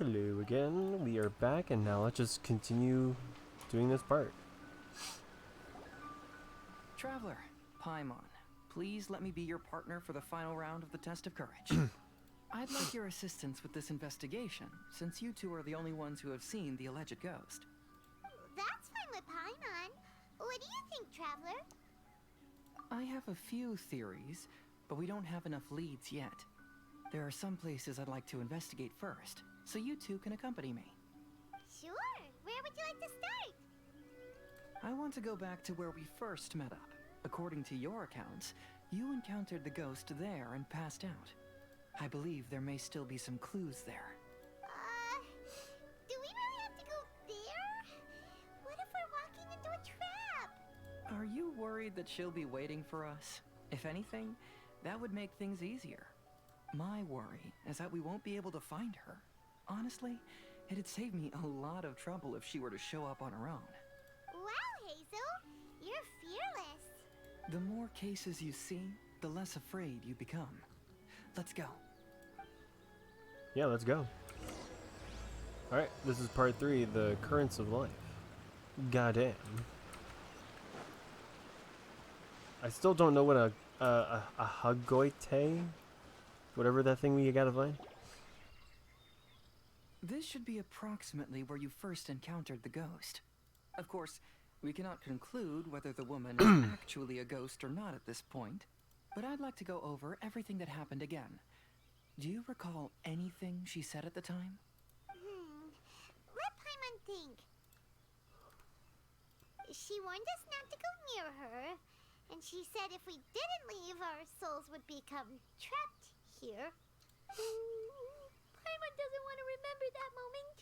Hello again, we are back and now let's just continue doing this part. Traveler, Paimon, please let me be your partner for the final round of the test of courage. I'd like your assistance with this investigation, since you two are the only ones who have seen the alleged ghost. That's fine with Paimon. What do you think, Traveler? I have a few theories, but we don't have enough leads yet. There are some places I'd like to investigate first, so you two can accompany me. Sure. Where would you like to start? I want to go back to where we first met up. According to your accounts, you encountered the ghost there and passed out. I believe there may still be some clues there. Do we really have to go there? What if we're walking into a trap? Are you worried that she'll be waiting for us? If anything, that would make things easier. My worry is that we won't be able to find her. Honestly, it'd save me a lot of trouble if she were to show up on her own. Wow, Hazel, you're fearless. The more cases you see, the less afraid you become. Let's go. Yeah, let's go. Alright, this is part 3, the currents of life. Goddamn. I still don't know what a hagoite, whatever that thing we gotta find. This should be approximately where you first encountered the ghost. Of course, we cannot conclude whether the woman is actually a ghost or not at this point, but I'd like to go over everything that happened again. Do you recall anything she said at the time? Let Paimon think. She warned us not to go near her, and she said if we didn't leave, our souls would become trapped here. Paimon doesn't want to remember that moment.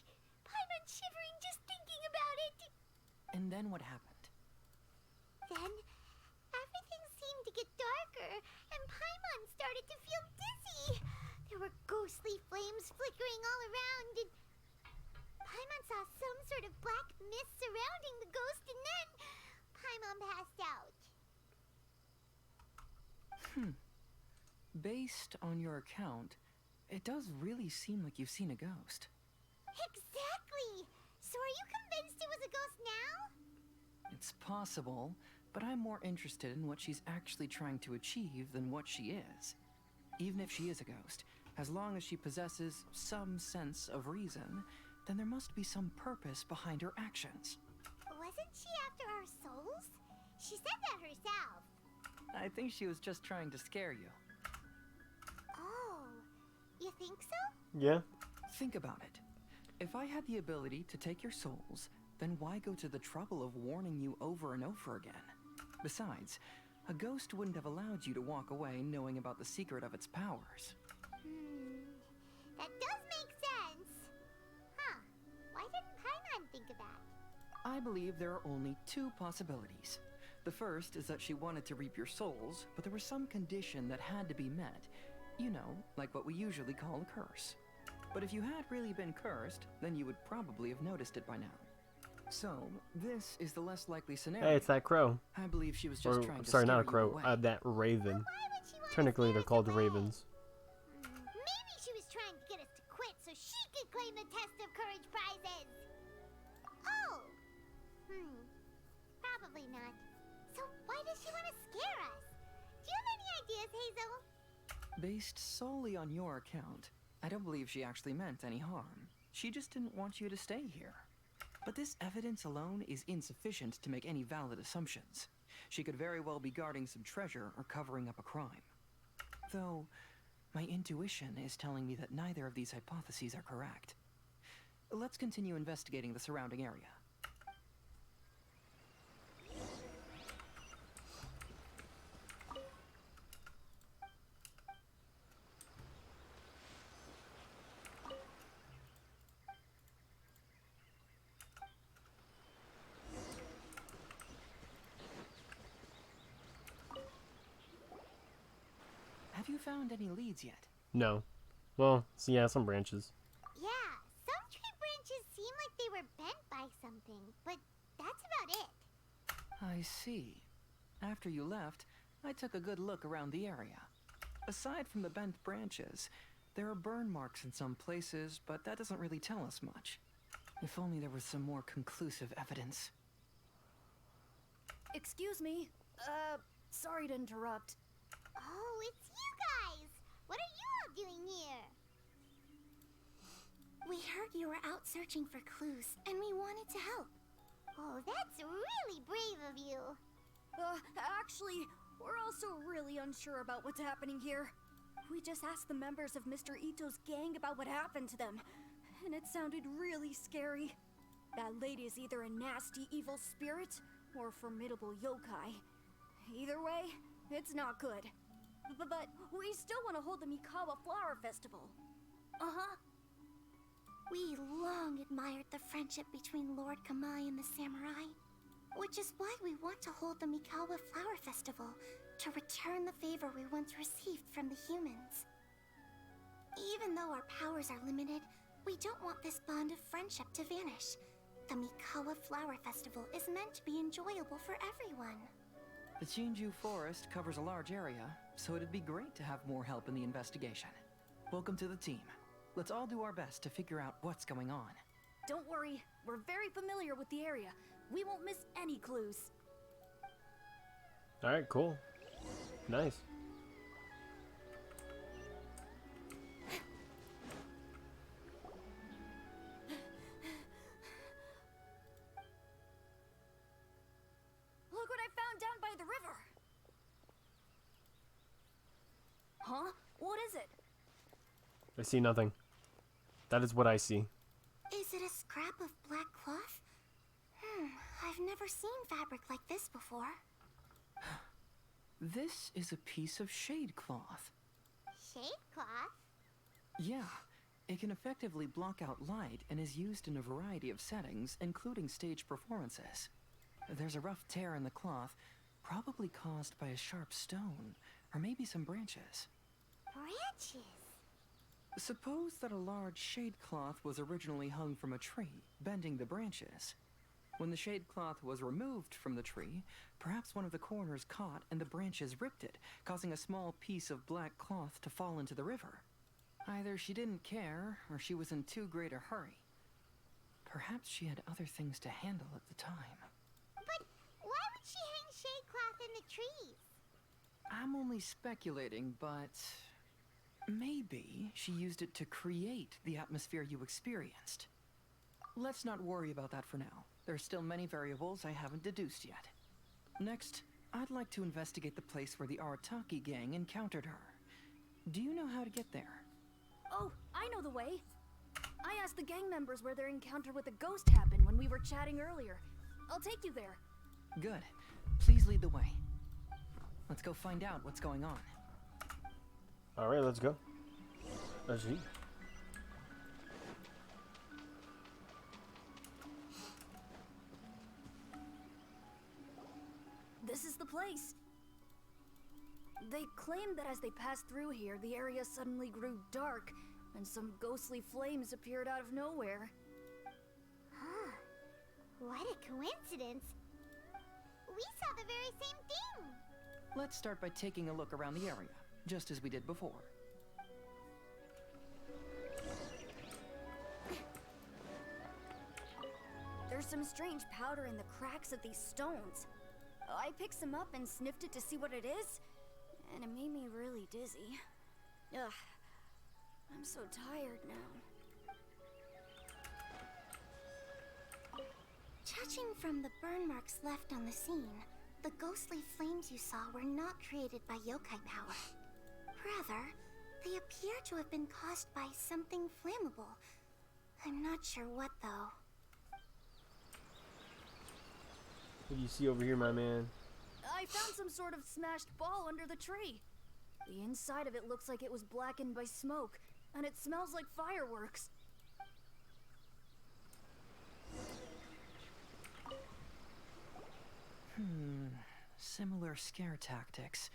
Paimon's shivering just thinking about it. And then what happened? Then, everything seemed to get darker, and Paimon started to feel dizzy. There were ghostly flames flickering all around, and Paimon saw some sort of black mist surrounding the ghost, and then Paimon passed out. Based on your account, it does really seem like you've seen a ghost. Exactly! So are you convinced it was a ghost now? It's possible, but I'm more interested in what she's actually trying to achieve than what she is. Even if she is a ghost, as long as she possesses some sense of reason, then there must be some purpose behind her actions. Wasn't she after our souls? She said that herself. I think she was just trying to scare you. Oh, you think so? Yeah? Think about it. If I had the ability to take your souls, then why go to the trouble of warning you over and over again? Besides, a ghost wouldn't have allowed you to walk away knowing about the secret of its powers. That does make sense. Huh. Why didn't Paimon think of that? I believe there are only two possibilities. The first is that she wanted to reap your souls, but there was some condition that had to be met. You know, like what we usually call a curse. But if you had really been cursed, then you would probably have noticed it by now. So, this is the less likely scenario. Hey, it's that crow. I believe she was just trying to Sorry, scare not a you crow, away. that raven. Why would she want Technically, to they're scare called us away? ravens. Maybe she was trying to get us to quit so she could claim the test of courage prizes. Oh. Probably not. So why does she want to scare us? Do you have any ideas, Hazel? Based solely on your account, I don't believe she actually meant any harm. She just didn't want you to stay here. But this evidence alone is insufficient to make any valid assumptions. She could very well be guarding some treasure or covering up a crime. Though, my intuition is telling me that neither of these hypotheses are correct. Let's continue investigating the surrounding area. Have you found any leads yet? No. Well, so yeah, some branches. Yeah, some tree branches seem like they were bent by something, but that's about it. I see. After you left, I took a good look around the area. Aside from the bent branches, There are burn marks in some places, but that doesn't really tell us much. If only there was some more conclusive evidence. Excuse me. Sorry to interrupt. Oh, it's you guys! What are you all doing here? We heard you were out searching for clues, and we wanted to help. Oh, that's really brave of you. Actually, we're also really unsure about what's happening here. We just asked the members of Mr. Ito's gang about what happened to them, and it sounded really scary. That lady is either a nasty evil spirit or a formidable yokai. Either way, it's not good. But we still want to hold the Mikawa Flower Festival. Uh-huh. We long admired the friendship between Lord Kamai and the samurai, which is why we want to hold the Mikawa Flower Festival to return the favor we once received from the humans. Even though our powers are limited, we don't want this bond of friendship to vanish. The Mikawa Flower Festival is meant to be enjoyable for everyone. The Chinju Forest covers a large area, so it'd be great to have more help in the investigation. Welcome to the team. Let's all do our best to figure out what's going on. Don't worry, we're very familiar with the area. We won't miss any clues. Alright, cool. Nice. Look what I found down by the river. Huh? What is it? I see nothing. That is what I see. Is it a scrap of black cloth? I've never seen fabric like this before. This is a piece of shade cloth. Shade cloth? Yeah, it can effectively block out light and is used in a variety of settings, including stage performances. There's a rough tear in the cloth, probably caused by a sharp stone, or maybe some branches. Branches? Suppose that a large shade cloth was originally hung from a tree, bending the branches. When the shade cloth was removed from the tree, perhaps one of the corners caught and the branches ripped it, causing a small piece of black cloth to fall into the river. Either she didn't care, or she was in too great a hurry. Perhaps she had other things to handle at the time. But why would she hang shade cloth in the trees? I'm only speculating, but maybe she used it to create the atmosphere you experienced. Let's not worry about that for now. There's still many variables I haven't deduced yet. Next, I'd like to investigate the place where the Arataki gang encountered her. Do you know how to get there? Oh, I know the way. I asked the gang members where their encounter with the ghost happened when we were chatting earlier. I'll take you there. Good. Please lead the way. Let's go find out what's going on. Alright, let's go. Let's see. This is the place. They claimed that as they passed through here, the area suddenly grew dark, and some ghostly flames appeared out of nowhere. Huh. What a coincidence. We saw the very same thing. Let's start by taking a look around the area, just as we did before. There's some strange powder in the cracks of these stones. I picked some up and sniffed it to see what it is, and it made me really dizzy. Ugh, I'm so tired now. Judging from the burn marks left on the scene, the ghostly flames you saw were not created by yokai power. Rather, they appear to have been caused by something flammable. I'm not sure what, though. What do you see over here, my man? I found some sort of smashed ball under the tree. The inside of it looks like it was blackened by smoke, and it smells like fireworks. Similar scare tactics.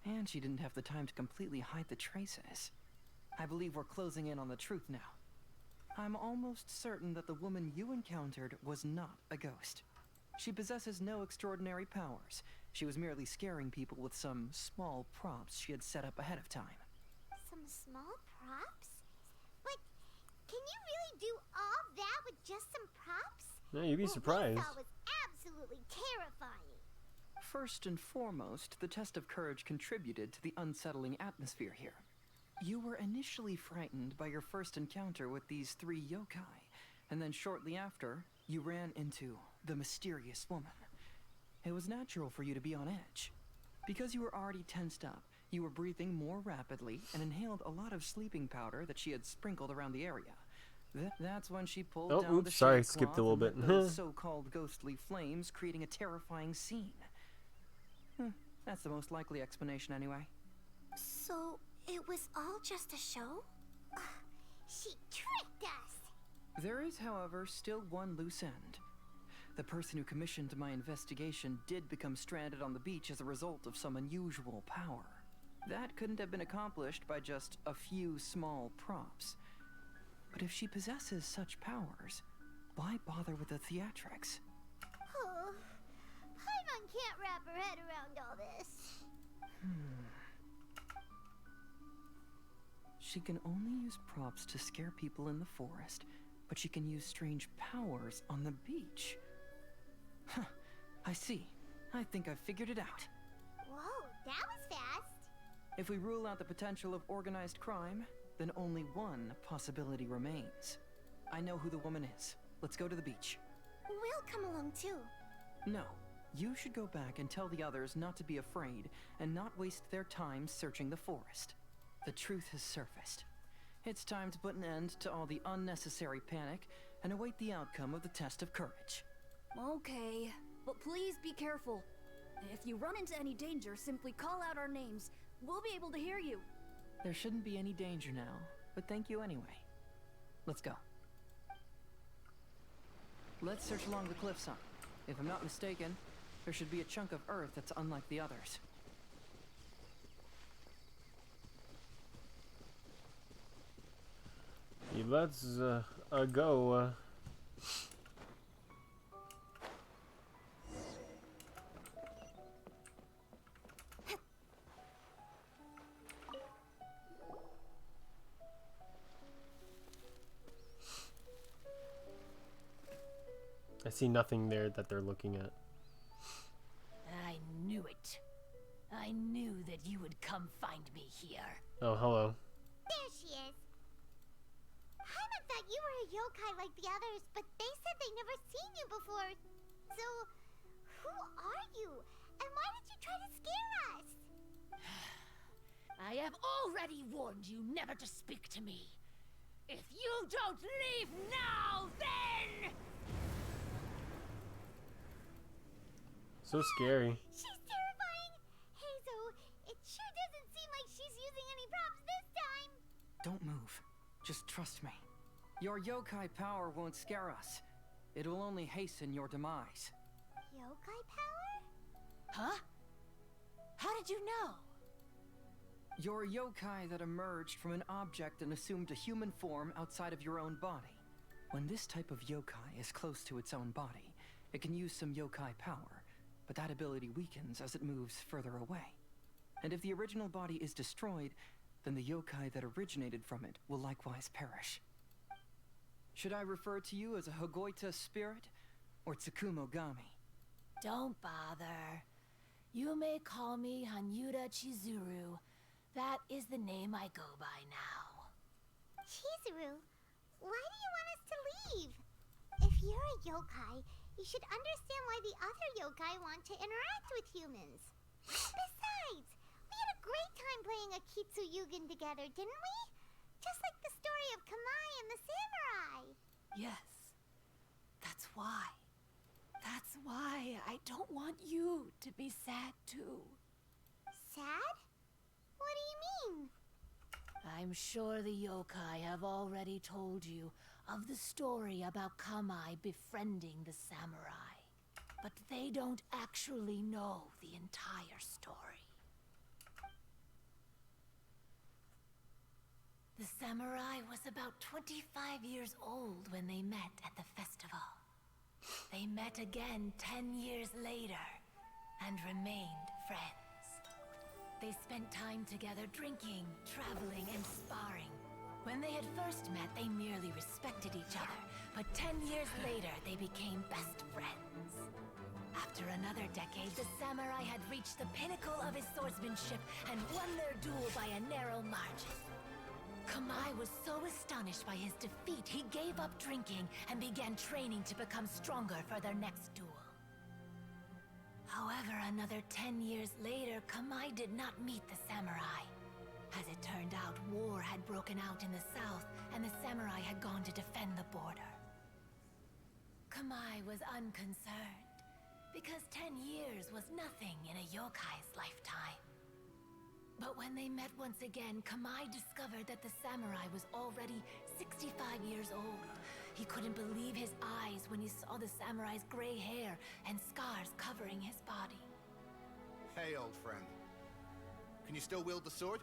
And she didn't have the time to completely hide the traces. I believe we're closing in on the truth now. I'm almost certain that the woman you encountered was not a ghost. She possesses no extraordinary powers. She was merely scaring people with some small props she had set up ahead of time. Some small props? just some props? Yeah, you'd be surprised. What we saw was absolutely terrifying. First and foremost, the test of courage contributed to the unsettling atmosphere here. You were initially frightened by your first encounter with these 3 yokai, and then shortly after, you ran into the mysterious woman. It was natural for you to be on edge. Because you were already tensed up, you were breathing more rapidly and inhaled a lot of sleeping powder that she had sprinkled around the area. That's when she pulled Oh, down the oops, sorry, shade skipped a cloth little and lit bit. those so-called ghostly flames, creating a terrifying scene. That's the most likely explanation anyway. So, it was all just a show? She tricked us! There is, however, still one loose end. The person who commissioned my investigation did become stranded on the beach as a result of some unusual power. That couldn't have been accomplished by just a few small props. But if she possesses such powers, why bother with the theatrics? Oh, Paimon can't wrap her head around all this. She can only use props to scare people in the forest, but she can use strange powers on the beach. Huh, I see. I think I've figured it out. Whoa, that was fast. If we rule out the potential of organized crime, then only one possibility remains. I know who the woman is. Let's go to the beach. We'll come along too. No, you should go back and tell the others not to be afraid and not waste their time searching the forest. The truth has surfaced. It's time to put an end to all the unnecessary panic and await the outcome of the test of courage. Okay, but please be careful. If you run into any danger, simply call out our names. We'll be able to hear you. There shouldn't be any danger now, but thank you anyway. Let's go. Let's search along the cliffside. If I'm not mistaken, there should be a chunk of earth that's unlike the others. Yeah, let's go. I see nothing there that they're looking at. I knew it. I knew that you would come find me here. Oh, hello. There she is. Paimon thought you were a yokai like the others, but they said they never seen you before. So, who are you? And why did you try to scare us? I have already warned you never to speak to me. If you don't leave now, then... So scary. She's terrifying. Hazo, it sure doesn't seem like she's using any props this time. Don't move. Just trust me. Your yokai power won't scare us. It will only hasten your demise. Yokai power? Huh? How did you know? You're a yokai that emerged from an object and assumed a human form outside of your own body. When this type of yokai is close to its own body, it can use some yokai power, but that ability weakens as it moves further away. And if the original body is destroyed, then the yokai that originated from it will likewise perish. Should I refer to you as a Hagoita spirit or Tsukumogami? Don't bother. You may call me Hanyuda Chizuru. That is the name I go by now. Chizuru, why do you want us to leave? If you're a yokai, you should understand why the other yokai want to interact with humans. Besides, we had a great time playing Akitsu Yugen together, didn't we? Just like the story of Kamai and the samurai. Yes. That's why. That's why I don't want you to be sad too. Sad? What do you mean? I'm sure the yokai have already told you of the story about Kamai befriending the samurai. But they don't actually know the entire story. The samurai was about 25 years old when they met at the festival. They met again 10 years later and remained friends. They spent time together drinking, traveling, and sparring. When they had first met, they merely respected each other, But 10 years later, they became best friends. After another decade, the samurai had reached the pinnacle of his swordsmanship and won their duel by a narrow margin. Kamai was so astonished by his defeat, he gave up drinking and began training to become stronger for their next duel. However, another 10 years later, Kamai did not meet the samurai. As it turned out, war had broken out in the south, and the samurai had gone to defend the border. Kamai was unconcerned, because 10 years was nothing in a yokai's lifetime. But when they met once again, Kamai discovered that the samurai was already 65 years old. He couldn't believe his eyes when he saw the samurai's gray hair and scars covering his body. Hey, old friend. Can you still wield the sword?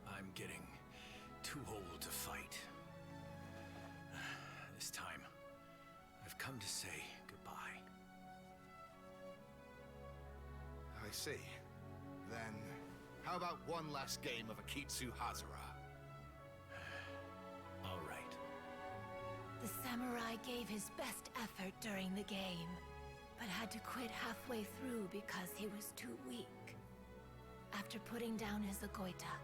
I'm getting too old to fight. This time, I've come to say goodbye. I see. Then, how about one last game of Akitsu Hazara? All right. The samurai gave his best effort during the game, but had to quit halfway through because he was too weak. After putting down his Agoita,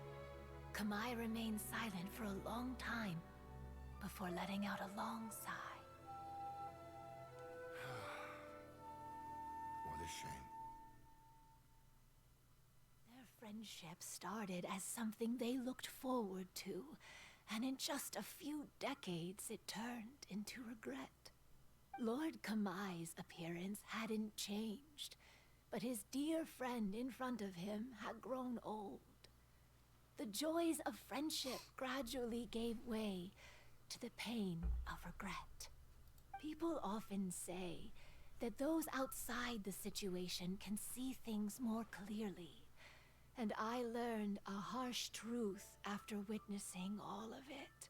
Kamai remained silent for a long time before letting out a long sigh. What a shame. Their friendship started as something they looked forward to, and in just a few decades it turned into regret. Lord Kamai's appearance hadn't changed, but his dear friend in front of him had grown old. The joys of friendship gradually gave way to the pain of regret. People often say that those outside the situation can see things more clearly, and I learned a harsh truth after witnessing all of it.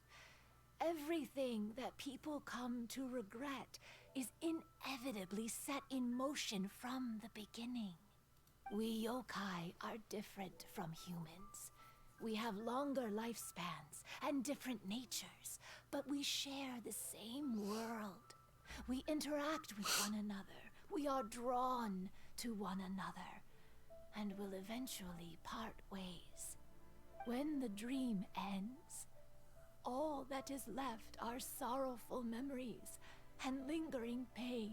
Everything that people come to regret is inevitably set in motion from the beginning. We yokai are different from humans. We have longer lifespans and different natures, but we share the same world. We interact with one another. We are drawn to one another, and will eventually part ways. When the dream ends, all that is left are sorrowful memories and lingering pain.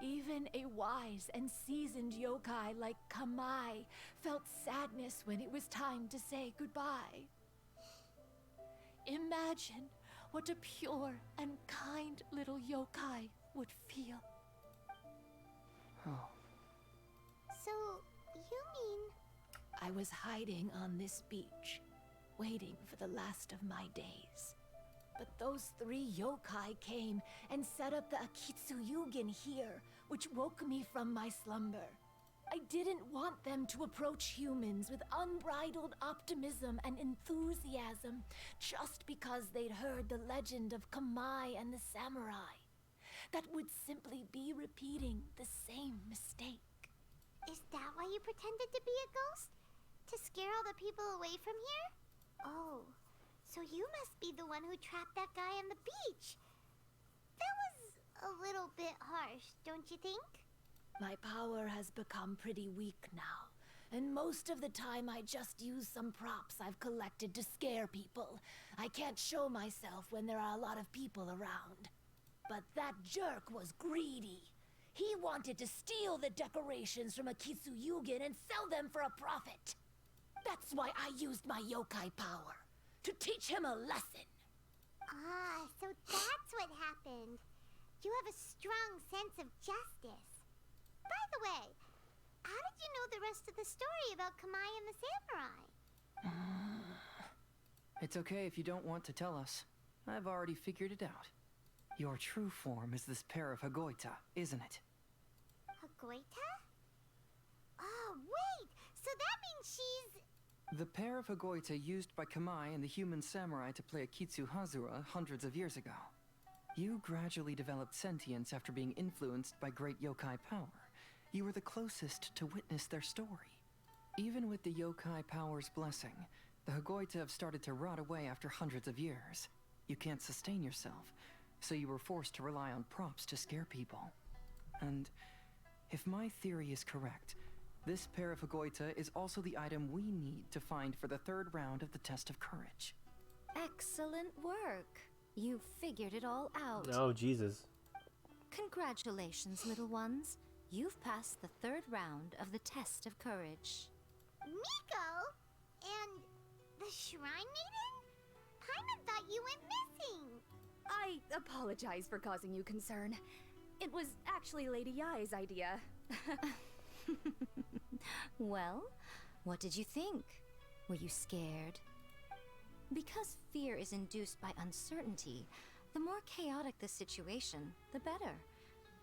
Even a wise and seasoned yokai like Kamai felt sadness when it was time to say goodbye. Imagine what a pure and kind little yokai would feel. Oh. So, you mean... I was hiding on this beach, waiting for the last of my days. But those 3 yokai came and set up the Akitsu Yugen here, which woke me from my slumber. I didn't want them to approach humans with unbridled optimism and enthusiasm just because they'd heard the legend of Kamai and the samurai. That would simply be repeating the same mistake. Is that why you pretended to be a ghost? To scare all the people away from here? Oh, so you must be the one who trapped that guy on the beach. That was a little bit harsh, don't you think? My power has become pretty weak now, and most of the time I just use some props I've collected to scare people. I can't show myself when there are a lot of people around. But that jerk was greedy. He wanted to steal the decorations from Akitsu Yugen and sell them for a profit. That's why I used my yokai power, to teach him a lesson. Ah, so that's what happened. You have a strong sense of justice. By the way, how did you know the rest of the story about Kamai and the samurai? It's okay if you don't want to tell us. I've already figured it out. Your true form is this pair of Hagoita, isn't it? Hagoita? Oh, wait! So that means she's... The pair of Hagoita used by Kamai and the human samurai to play Akitsu Hazura hundreds of years ago. You gradually developed sentience after being influenced by great yokai power. You were the closest to witness their story. Even with the yokai power's blessing, the Hagoita have started to rot away after hundreds of years. You can't sustain yourself, so you were forced to rely on props to scare people. And if my theory is correct, this pair of Hagoita is also the item we need to find for the third round of the test of courage. Excellent work. You figured it all out. Oh, Jesus. Congratulations, little ones. You've passed the third round of the test of courage. Miko? And the Shrine Maiden? Paimon thought you went missing. I apologize for causing you concern. It was actually Lady Yai's idea. Well, what did you think? Were you scared? Because fear is induced by uncertainty, the more chaotic the situation, the better.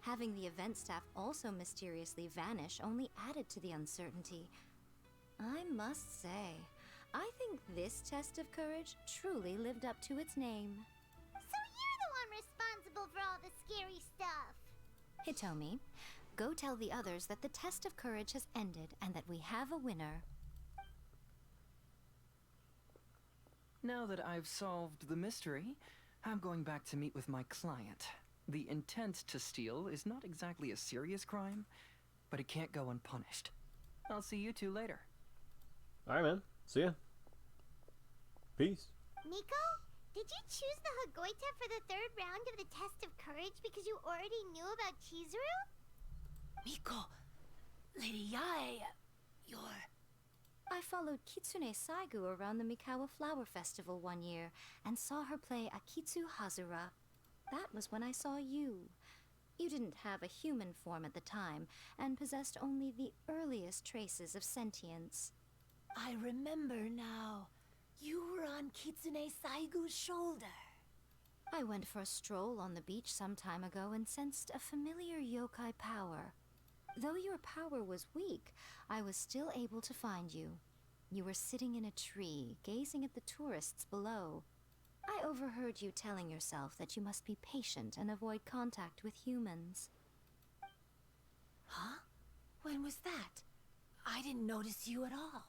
Having the event staff also mysteriously vanish only added to the uncertainty. I must say, I think this test of courage truly lived up to its name. So you're the one responsible for all the scary stuff. Hitomi, go tell the others that the test of courage has ended and that we have a winner. Now that I've solved the mystery, I'm going back to meet with my client. The intent to steal is not exactly a serious crime, but it can't go unpunished. I'll see you two later. Alright, man. See ya. Peace. Miko, did you choose the Hagoita for the third round of the test of courage because you already knew about Chizuru? Miko, Lady Yai, you're... I followed Kitsune Saigu around the Mikawa Flower Festival one year and saw her play Akitsu Hazura. That was when I saw you. You didn't have a human form at the time and possessed only the earliest traces of sentience. I remember now. You were on Kitsune Saigu's shoulder. I went for a stroll on the beach some time ago and sensed a familiar yokai power. Though your power was weak, I was still able to find you. You were sitting in a tree, gazing at the tourists below. I overheard you telling yourself that you must be patient and avoid contact with humans. Huh? When was that? I didn't notice you at all.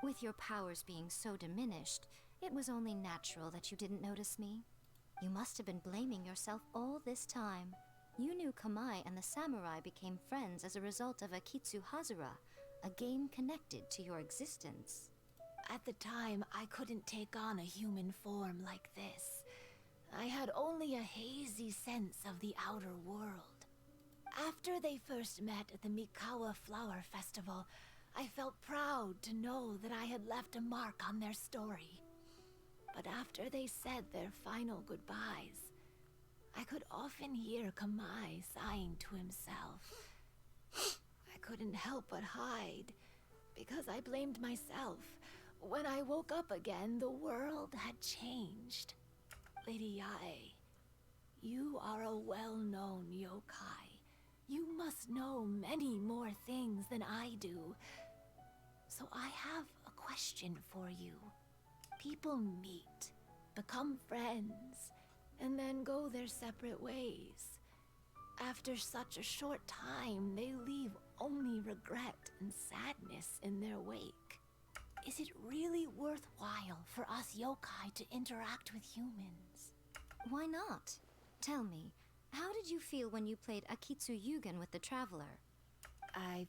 With your powers being so diminished, it was only natural that you didn't notice me. You must have been blaming yourself all this time. You knew Kamai and the samurai became friends as a result of Akitsu Hazura, a game connected to your existence. At the time, I couldn't take on a human form like this. I had only a hazy sense of the outer world. After they first met at the Mikawa Flower Festival, I felt proud to know that I had left a mark on their story. But after they said their final goodbyes, I could often hear Kamai sighing to himself. I couldn't help but hide, because I blamed myself. When I woke up again, the world had changed. Lady Yai, you are a well-known yokai. You must know many more things than I do. So I have a question for you. People meet, become friends, and then go their separate ways. After such a short time, they leave only regret and sadness in their wake. Is it really worthwhile for us yokai to interact with humans? Why not? Tell me, how did you feel when you played Akitsu Yugen with the Traveler? I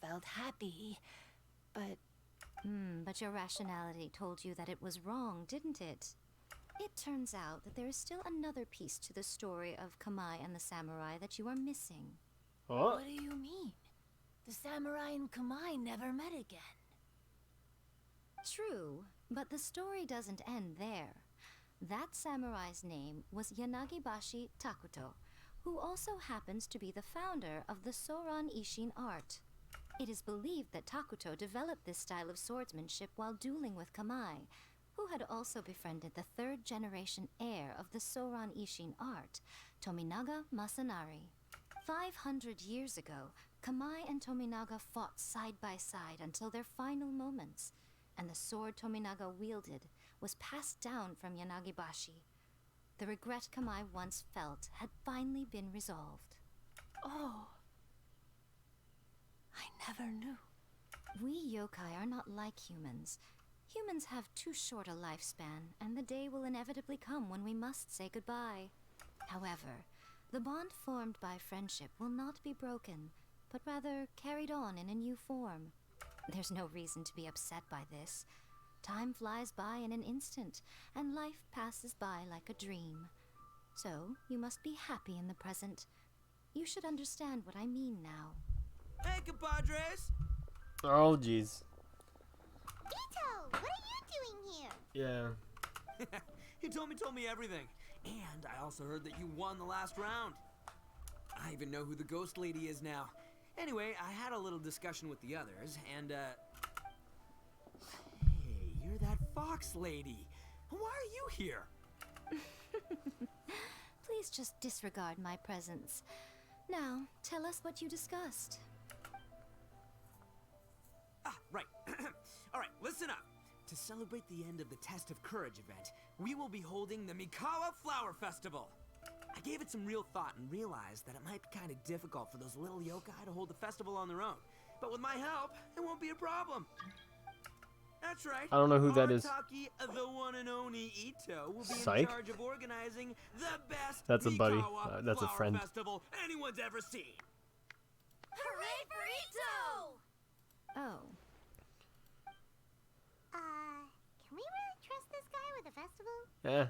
felt happy, but... But your rationality told you that it was wrong, didn't it? It turns out that there is still another piece to the story of Kamai and the samurai that you are missing. What? What do you mean? The samurai and Kamai never met again. True, but the story doesn't end there. That samurai's name was Yanagibashi Takuto, who also happens to be the founder of the Soran Ishin art. It is believed that Takuto developed this style of swordsmanship while dueling with Kamai, who had also befriended the third-generation heir of the Soran Ishin art, Tominaga Masanari. 500 years ago, Kamai and Tominaga fought side by side until their final moments, and the sword Tominaga wielded was passed down from Yanagibashi. The regret Kamai once felt had finally been resolved. Oh. I never knew. We yokai are not like humans. Humans have too short a lifespan, and the day will inevitably come when we must say goodbye. However, the bond formed by friendship will not be broken, but rather carried on in a new form. There's no reason to be upset by this. Time flies by in an instant, and life passes by like a dream. So, you must be happy in the present. You should understand what I mean now. Hey, compadres! Oh, jeez. Ito, what are you doing here? Yeah. He told me everything. And I also heard that you won the last round. I even know who the ghost lady is now. Anyway, I had a little discussion with the others, and, Hey, you're that fox lady. Why are you here? Please just disregard my presence. Now, tell us what you discussed. Ah, right. Alright, listen up. To celebrate the end of the Test of Courage event, we will be holding the Mikawa Flower Festival. I gave it some real thought and realized that it might be kind of difficult for those little yokai to hold the festival on their own. But with my help, it won't be a problem. That's right. I don't know who that is. Arataki, the one and only Ito, will be Psych? in charge of organizing the best That's a buddy. Mikawa That's a Flower friend. Festival anyone's ever seen. Hooray for Ito! Oh, Can we really trust this guy with a festival? Eh.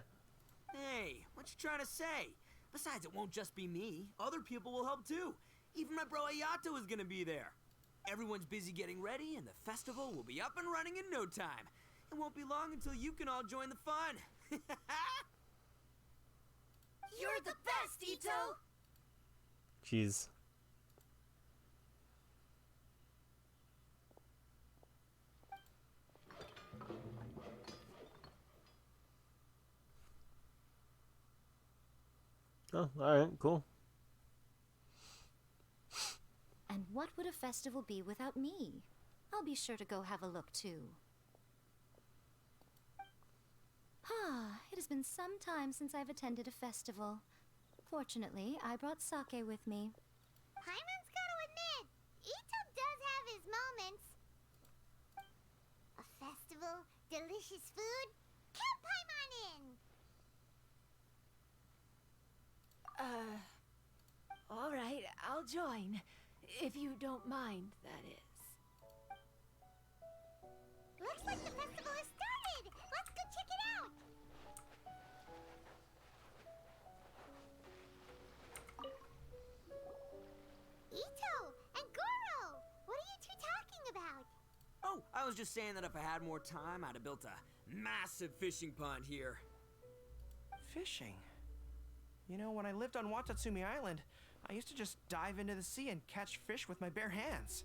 Hey, what you trying to say? Besides, it won't just be me. Other people will help too. Even my bro Ayato is gonna be there. Everyone's busy getting ready, and the festival will be up and running in no time. It won't be long until you can all join the fun. You're the best, Ito! Jeez. Oh, alright, cool. and what would a festival be without me? I'll be sure to go have a look too. It has been some time since I've attended a festival. Fortunately, I brought sake with me. Paimon's gotta admit, Ito does have his moments. A festival, delicious food, count Paimon in! All right, I'll join. If you don't mind, that is. Looks like the festival has started! Let's go check it out! Ito and Goro! What are you two talking about? Oh, I was just saying that if I had more time, I'd have built a massive fishing pond here. Fishing? You know, when I lived on Watatsumi Island, I used to just dive into the sea and catch fish with my bare hands.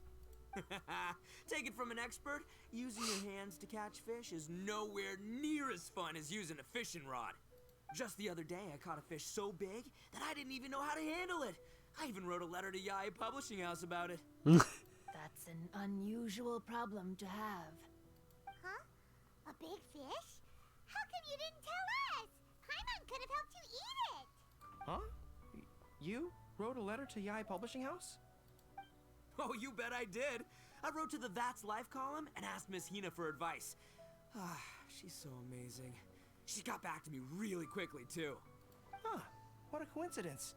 Take it from an expert, using your hands to catch fish is nowhere near as fun as using a fishing rod. Just the other day, I caught a fish so big that I didn't even know how to handle it. I even wrote a letter to Yae Publishing House about it. That's an unusual problem to have. Huh? A big fish? How come you didn't tell us? Paimon could have helped you eat it! Huh? You wrote a letter to Yae Publishing House? Oh, you bet I did. I wrote to the That's Life column and asked Miss Hina for advice. She's so amazing. She got back to me really quickly, too. Huh, what a coincidence.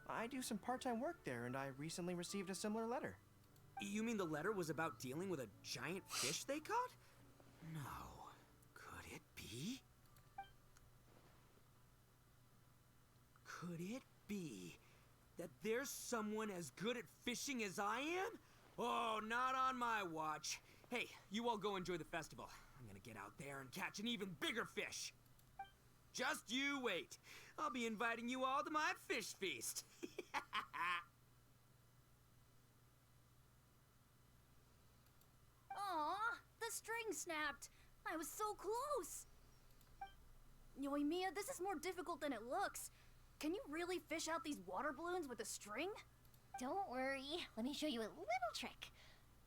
I do some part-time work there, and I recently received a similar letter. You mean the letter was about dealing with a giant fish they caught? No. Could it be? Could it be that there's someone as good at fishing as I am? Oh, not on my watch. Hey, you all go enjoy the festival. I'm gonna get out there and catch an even bigger fish. Just you wait. I'll be inviting you all to my fish feast. Aw, the string snapped. I was so close. Yoimiya, this is more difficult than it looks. Can you really fish out these water balloons with a string? Don't worry. Let me show you a little trick.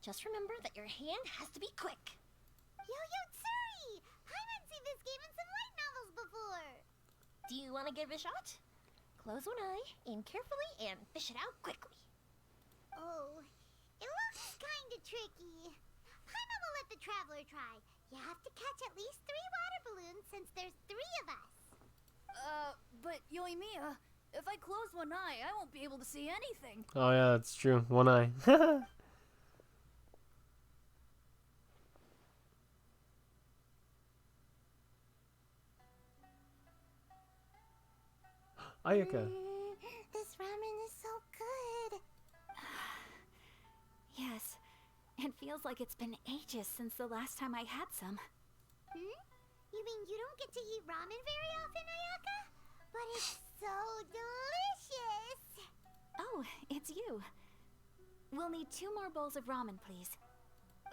Just remember that your hand has to be quick. Yo-Yo Tsuri! Paimon's seen this game in some light novels before. Do you want to give it a shot? Close one eye, aim carefully, and fish it out quickly. Oh, it looks kind of tricky. Paimon will let the traveler try. You have to catch at least 3 water balloons since there's 3 of us. But Yoimiya, if I close one eye, I won't be able to see anything. Oh yeah, that's true. One eye. Ayaka. This ramen is so good. Yes, it feels like it's been ages since the last time I had some. You mean you don't get to eat ramen very often, Ayaka? But it's so delicious. Oh, it's you. We'll need 2 more bowls of ramen, please.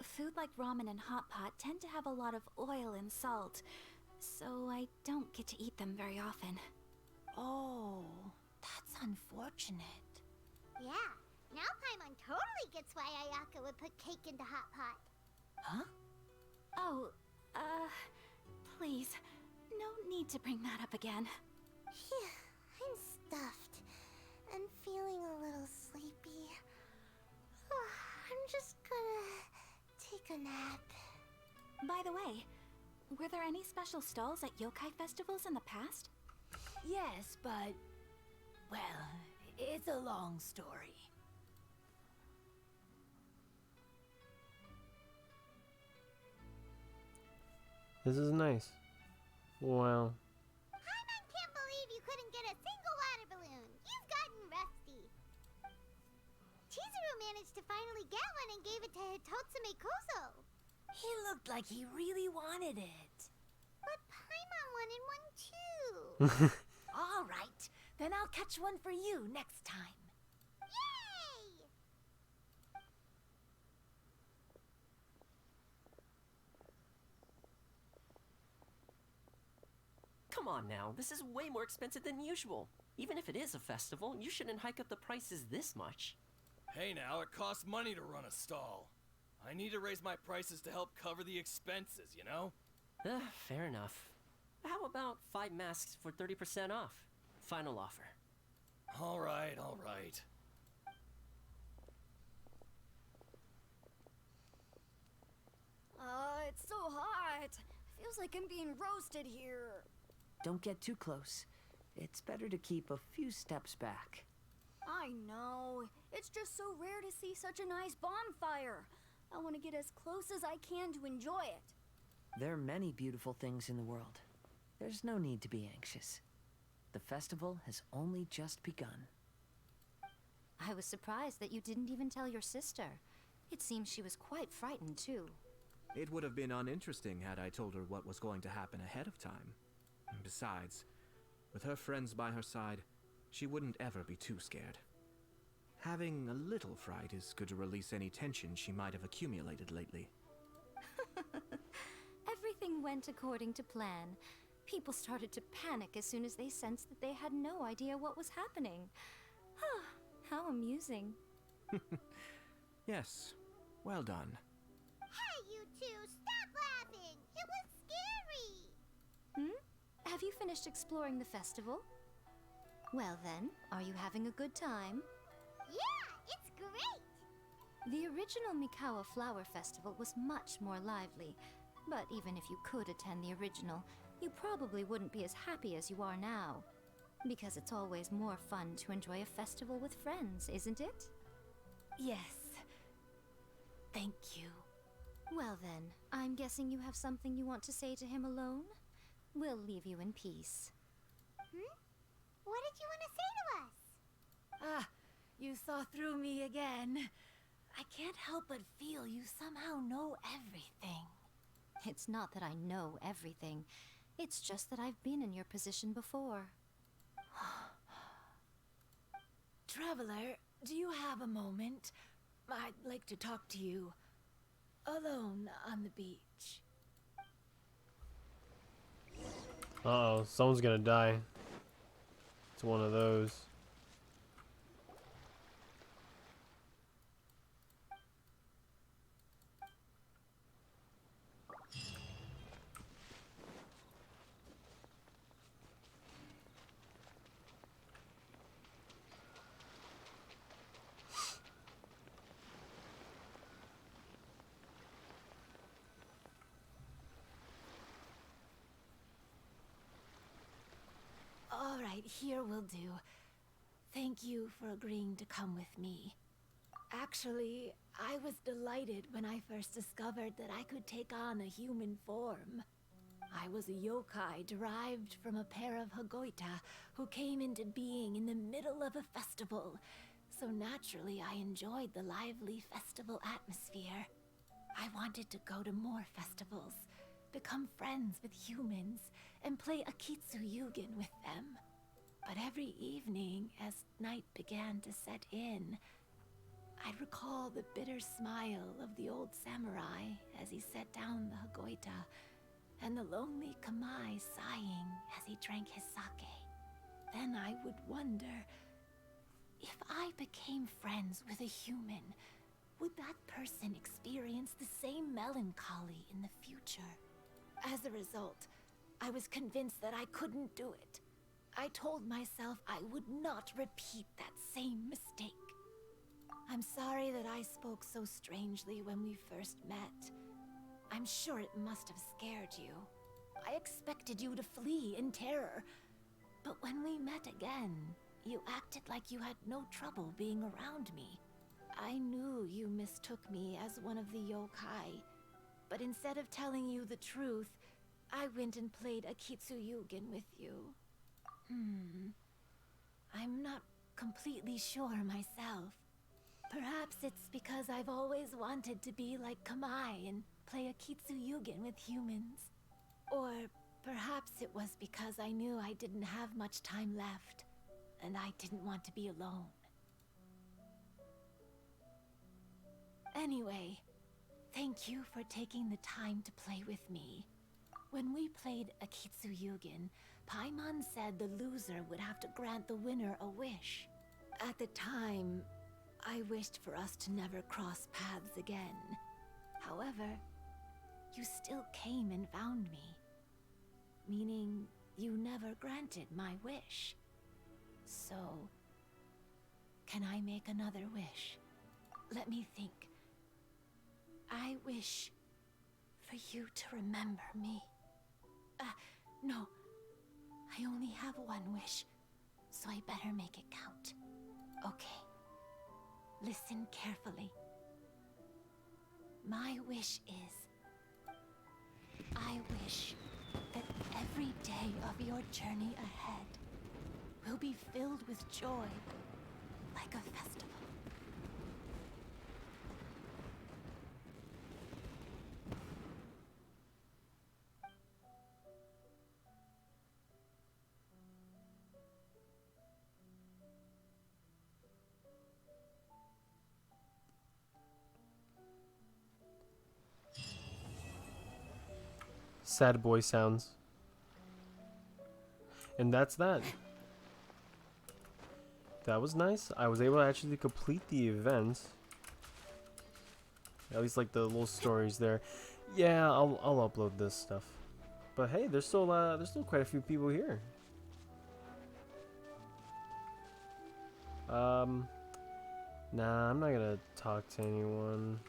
Food like ramen and hot pot tend to have a lot of oil and salt, so I don't get to eat them very often. Oh, that's unfortunate. Yeah, now Paimon totally gets why Ayaka would put cake into hot pot. Huh? Oh, please, no need to bring that up again. Phew, I'm stuffed and feeling a little sleepy. I'm just gonna take a nap. By the way, were there any special stalls at yokai festivals in the past? Yes, but... well, it's a long story. This is nice. Wow. Paimon can't believe you couldn't get a single water balloon. You've gotten rusty. Chizuru managed to finally get one and gave it to Hitotsume Kozo. He looked like he really wanted it. But Paimon wanted one too. All right, then I'll catch one for you next time. Yay! Come on now, this is way more expensive than usual. Even if it is a festival, you shouldn't hike up the prices this much. Hey now, it costs money to run a stall. I need to raise my prices to help cover the expenses, you know? Fair enough. How about 5 masks for 30% off? Final offer. All right, all right. It's so hot. Feels like I'm being roasted here. Don't get too close. It's better to keep a few steps back. I know. It's just so rare to see such a nice bonfire. I want to get as close as I can to enjoy it. There are many beautiful things in the world. There's no need to be anxious. The festival has only just begun. I was surprised that you didn't even tell your sister. It seems she was quite frightened, too. It would have been uninteresting had I told her what was going to happen ahead of time. Besides, with her friends by her side, she wouldn't ever be too scared. Having a little fright is good to release any tension she might have accumulated lately. Everything went according to plan. People started to panic as soon as they sensed that they had no idea what was happening. How amusing. Yes, well done. Hey, you two, stop laughing! It was scary! Have you finished exploring the festival? Well then, are you having a good time? Yeah, it's great! The original Mikawa Flower Festival was much more lively, but even if you could attend the original, you probably wouldn't be as happy as you are now. Because it's always more fun to enjoy a festival with friends, isn't it? Yes. Thank you. Well then, I'm guessing you have something you want to say to him alone? We'll leave you in peace. What did you want to say to us? Ah, you saw through me again. I can't help but feel you somehow know everything. It's not that I know everything. It's just that I've been in your position before. Traveler, do you have a moment? I'd like to talk to you. Alone on the beach. Uh-oh, someone's gonna die. It's one of those. right, here will do. Thank you for agreeing to come with me. Actually, I was delighted when I first discovered that I could take on a human form. I was a yokai derived from a pair of Hagoita who came into being in the middle of a festival. So naturally, I enjoyed the lively festival atmosphere. I wanted to go to more festivals, become friends with humans, and play Akitsu Yugen with them. But every evening, as night began to set in, I'd recall the bitter smile of the old samurai as he set down the Hagoita, and the lonely Kamae sighing as he drank his sake. Then I would wonder, if I became friends with a human, would that person experience the same melancholy in the future? As a result, I was convinced that I couldn't do it. I told myself I would not repeat that same mistake. I'm sorry that I spoke so strangely when we first met. I'm sure it must have scared you. I expected you to flee in terror. But when we met again, you acted like you had no trouble being around me. I knew you mistook me as one of the yokai, but instead of telling you the truth, I went and played Akitsu Yugen with you. I'm not completely sure myself. Perhaps it's because I've always wanted to be like Kamae and play Akitsu Yugen with humans. Or perhaps it was because I knew I didn't have much time left, and I didn't want to be alone. Anyway, thank you for taking the time to play with me. When we played Akitsu Yugen, Paimon said the loser would have to grant the winner a wish. At the time, I wished for us to never cross paths again. However, you still came and found me, meaning you never granted my wish. So, can I make another wish? Let me think. I wish for you to remember me. No. I only have one wish, so I better make it count. Okay. Listen carefully. My wish is, I wish that every day of your journey ahead will be filled with joy, like a festival. Sad boy sounds. And that's that. That was nice. I was able to actually complete the event. At least like the little stories there. Yeah, I'll upload this stuff. But hey, there's still quite a few people here. Nah, I'm not gonna talk to anyone.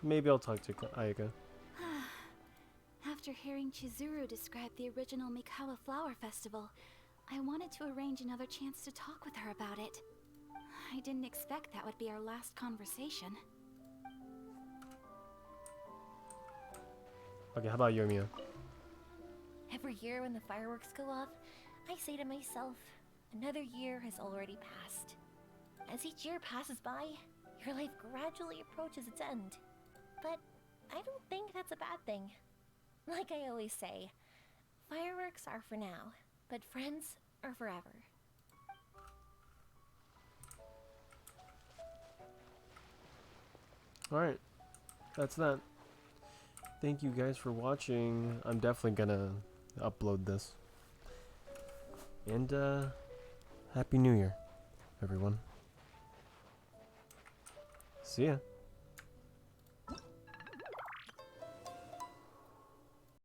Maybe I'll talk to Ayaka. After hearing Chizuru describe the original Mikawa Flower Festival, I wanted to arrange another chance to talk with her about it. I didn't expect that would be our last conversation. Okay, how about Yomiya? Every year when the fireworks go off, I say to myself, another year has already passed. As each year passes by, your life gradually approaches its end. But I don't think that's a bad thing. Like I always say, fireworks are for now, but friends are forever. Alright, that's that. Thank you guys for watching. I'm definitely gonna upload this. And Happy New Year, everyone. See ya.